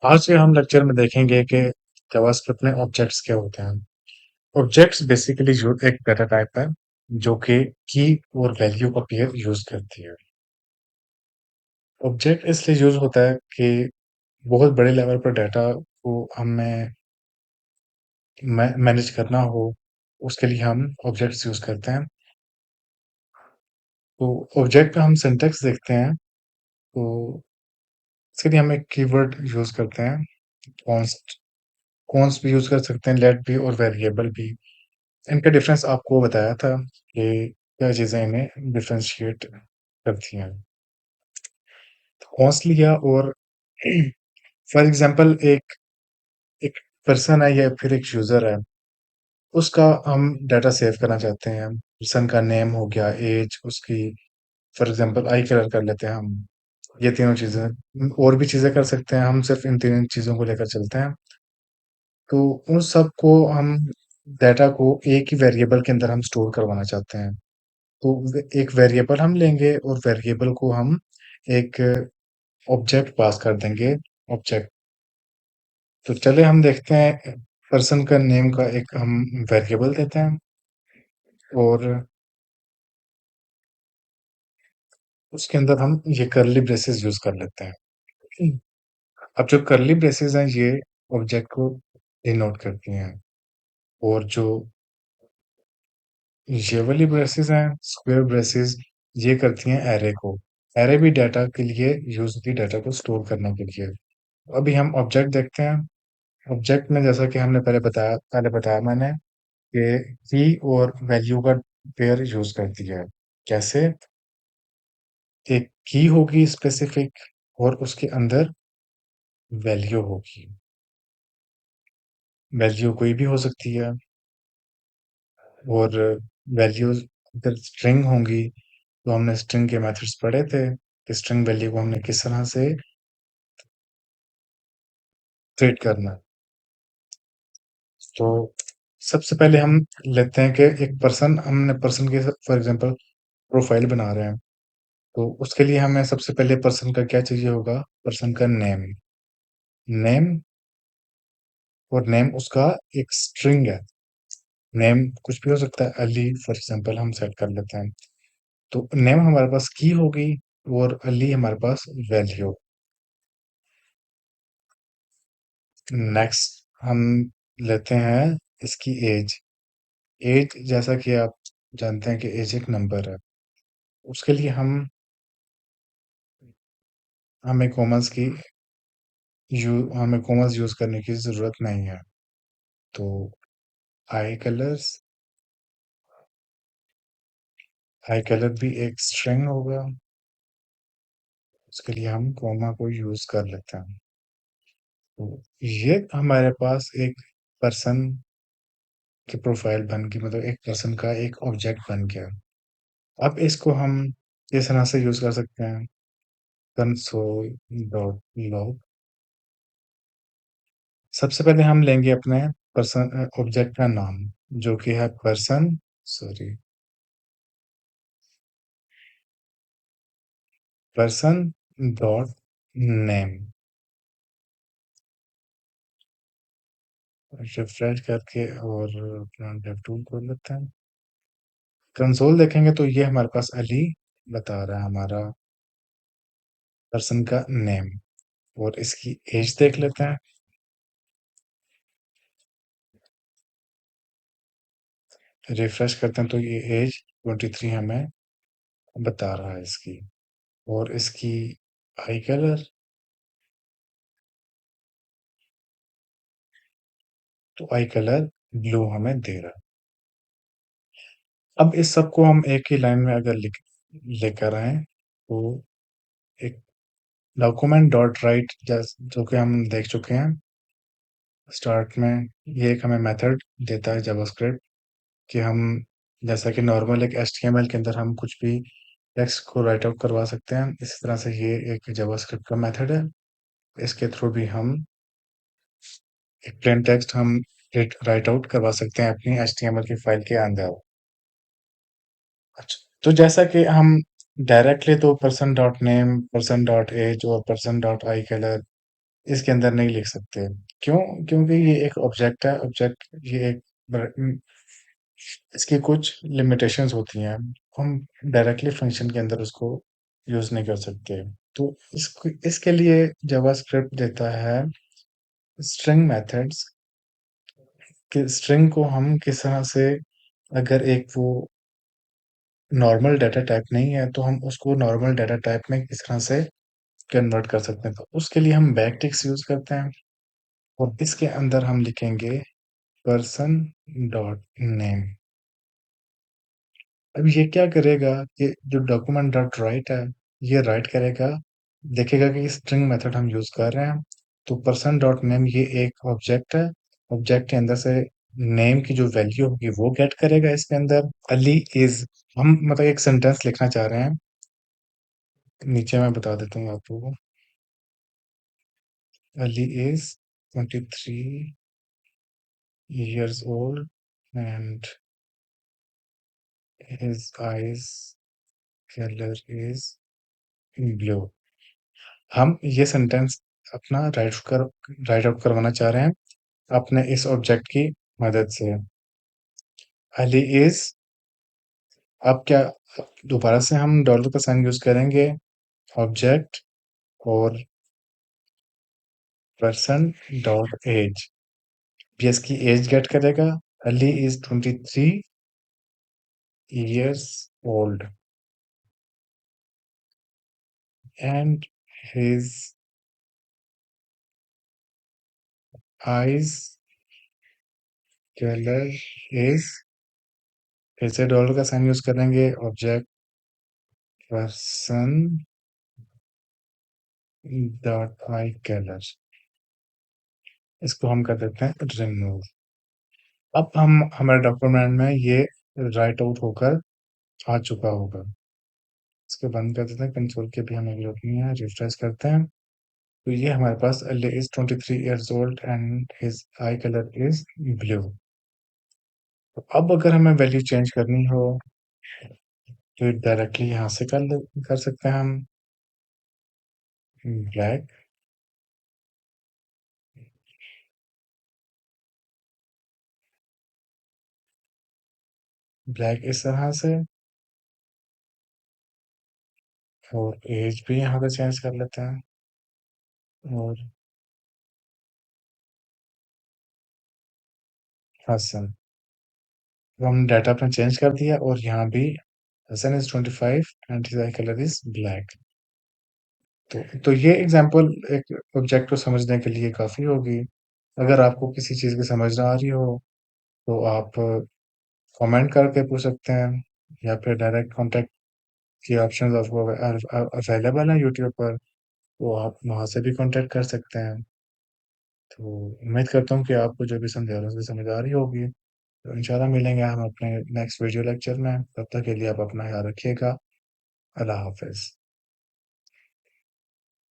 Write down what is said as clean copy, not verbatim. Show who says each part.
Speaker 1: आज के हम लेक्चर में देखेंगे कि जावास्क्रिप्ट में ऑब्जेक्ट्स क्या होते हैं। ऑब्जेक्ट्स बेसिकली जो एक डाटा टाइप है जो कि की और वैल्यू का पेयर यूज करती है। ऑब्जेक्ट इसलिए यूज होता है कि बहुत बड़े लेवल पर डाटा को हमें मैनेज करना हो, उसके लिए हम ऑब्जेक्ट्स यूज करते हैं। तो ऑब्जेक्ट का हम सिंटेक्स देखते हैं, तो इसके लिए हम एक कीवर्ड यूज करते हैं, कॉन्स्ट। कॉन्स्ट भी यूज कर सकते हैं, लेट भी और वेरिएबल भी। इनका डिफरेंस आपको बताया था कि क्या चीज़ें इन्हें डिफरेंशिएट करती हैं। तो कॉन्स्ट लिया और फॉर एग्जांपल एक एक पर्सन है या फिर एक यूज़र है, उसका हम डाटा सेव करना चाहते हैं। पर्सन का नेम हो गया, एज, उसकी फॉर एग्जांपल आई कलर कर लेते हैं हम। ये तीनों चीज़ें, और भी चीज़ें कर सकते हैं, हम सिर्फ इन तीन चीज़ों को लेकर चलते हैं। तो उन सब को हम डाटा को एक ही वेरिएबल के अंदर हम स्टोर करवाना चाहते हैं। तो एक वेरिएबल हम लेंगे और वेरिएबल को हम एक ऑब्जेक्ट पास कर देंगे। ऑब्जेक्ट, तो चले हम देखते हैं, पर्सन का नेम का एक हम वेरिएबल देते हैं और उसके अंदर हम ये करली ब्रेसेस यूज कर लेते हैं। अब जो करली ब्रेसेस हैं ये ऑब्जेक्ट को डिनोट करती हैं, और जो ये वाली ब्रेसेस हैं, स्क्वायर ब्रेसेस, ये करती हैं एरे को। एरे भी डाटा के लिए यूज होती है, डाटा को स्टोर करने के लिए। अभी हम ऑब्जेक्ट देखते हैं। ऑब्जेक्ट में जैसा कि हमने पहले बताया मैंने कि की और वैल्यू का पेयर यूज करती है। कैसे? एक की होगी स्पेसिफिक, और उसके अंदर वैल्यू होगी। वैल्यू कोई भी हो सकती है, और वैल्यूज अगर स्ट्रिंग होंगी तो हमने स्ट्रिंग के मेथड्स पढ़े थे कि स्ट्रिंग वैल्यू को हमने किस तरह से ट्रीट करना है। तो सबसे पहले हम लेते हैं कि एक पर्सन, हमने पर्सन के फॉर एग्जांपल प्रोफाइल बना रहे हैं। तो उसके लिए हमें सबसे पहले पर्सन का क्या चाहिए होगा? पर्सन का नेम। नेम, और नेम उसका एक स्ट्रिंग है। नेम कुछ भी हो सकता है, अली फॉर एग्जांपल हम सेट कर लेते हैं। तो नेम हमारे पास की होगी और अली हमारे पास वैल्यू। नेक्स्ट हम लेते हैं इसकी एज। एज, जैसा कि आप जानते हैं कि एज एक नंबर है, उसके लिए हमें कॉमर्स की हमें कॉमर्स यूज करने की जरूरत नहीं है। तो आई कलर्स, आई कलर भी एक स्ट्रिंग होगा, उसके लिए हम कॉमा को यूज कर लेते हैं। तो ये हमारे पास एक पर्सन की प्रोफाइल बन गई, मतलब एक पर्सन का एक ऑब्जेक्ट बन गया। अब इसको हम इस तरह से यूज कर सकते हैं, कंसोल डॉट लॉग। सबसे पहले हम लेंगे अपने पर्सन ऑब्जेक्ट का नाम, जो कि है person, sorry, person dot name. Refresh करके और अपना डेव टूल खोल लेते हैं। कंसोल देखेंगे तो ये हमारे पास अली बता रहा है, हमारा पर्सन का नेम। और इसकी एज देख लेते हैं। रिफ्रेश करते हैं तो ये एज 23 हमें बता रहा है इसकी। और इसकी आई कलर, तो आई कलर ब्लू हमें दे रहा है। अब इस सब को हम एक ही लाइन में अगर लिख लेकर आए, तो एक डॉक्यूमेंट डॉट राइट, जो कि हम देख चुके हैं स्टार्ट में, ये एक हमें मेथड देता है जावास्क्रिप्ट कि हम, जैसा कि नॉर्मल एक एचटीएमएल के अंदर हम कुछ भी टेक्स्ट को राइट आउट करवा सकते हैं, इसी तरह से ये एक जावास्क्रिप्ट का मेथड है। इसके थ्रू भी हम एक प्लेन टेक्स्ट हम राइट आउट करवा सकते हैं अपनी एचटीएमएल की फाइल के अंदर। अच्छा, तो जैसा कि हम डायरेक्टली तो person dot name, person dot age और पर्सन डॉट आई कलर, इसके अंदर नहीं लिख सकते। क्यों? क्योंकि ये एक ऑब्जेक्ट है, ऑब्जेक्ट ये एक इसकी कुछ लिमिटेशंस होती हैं। हम डायरेक्टली फंक्शन के अंदर उसको यूज़ नहीं कर सकते। तो इसको इसके लिए जावास्क्रिप्ट देता है स्ट्रिंग मेथड्स कि स्ट्रिंग को हम किस तरह से अगर एक वो नॉर्मल डाटा टाइप नहीं है, तो हम उसको नॉर्मल डाटा टाइप में किस तरह से कन्वर्ट कर सकते हैं। तो उसके लिए हम बैकटिक्स यूज़ करते हैं और इसके अंदर हम लिखेंगे पर्सन डॉट नेम। अब ये क्या करेगा, ये जो डॉक्यूमेंट डॉट राइट है, ये राइट करेगा, देखेगा कि स्ट्रिंग मेथड हम यूज़ कर रहे हैं। तो पर्सन डॉट नेम ये एक ऑब्जेक्ट है, ऑब्जेक्ट के अंदर से नेम की जो वैल्यू होगी वो गेट करेगा इसके अंदर। अली इज़ हम मतलब एक सेंटेंस लिखना चाह रहे हैं, नीचे मैं बता देता हूँ आपको। Ali is 23 years old and his eyes color is blue। हम ये सेंटेंस अपना राइट आउट करवाना चाह रहे हैं अपने इस ऑब्जेक्ट की मदद से। अली इज, अब क्या, दोबारा से हम डॉलर का साइन यूज करेंगे, ऑब्जेक्ट और पर्सन डॉट एज, ये इसकी एज गेट करेगा। Ali is 23 years old and his eyes colour is, फिर से डॉलर का साइन यूज करेंगे, object person dot eye colour, इसको हम कर देते हैं रिमूव। अब हम हमारे डॉक्यूमेंट में ये राइट आउट होकर आ चुका होगा। इसको बंद कर देते हैं, कंसोल की भी हमें जरूरत नहीं है, रिफ्रेश करते हैं। तो ये हमारे पास Ali is 23 years old and his eye colour is blue. तो अब अगर हमें वैल्यू चेंज करनी हो तो डायरेक्टली यहाँ से कर सकते हैं हम। ब्लैक, ब्लैक इस तरह से, और एज भी यहाँ पे चेंज कर लेते हैं। और हसन, तो हमने डाटा अपना चेंज कर दिया और यहाँ भी Hasan is 25 and his eye colour is black. तो ये एग्जांपल एक ऑब्जेक्ट को समझने के लिए काफ़ी होगी। अगर आपको किसी चीज़ की समझ ना आ रही हो, तो आप कमेंट करके पूछ सकते हैं या फिर डायरेक्ट कॉन्टैक्ट के ऑप्शंस आपको अवेलेबल हैं यूट्यूब पर, तो आप वहाँ से भी कॉन्टैक्ट कर सकते हैं। तो उम्मीद करता हूँ कि आपको जो भी समझा रहा हूँ उसकी समझ आ रही होगी। तो इंशाल्लाह मिलेंगे हम अपने नेक्स्ट वीडियो लेक्चर में। तब तक के लिए आप अपना ख्याल रखिएगा। अल्लाह हाफ़िज़।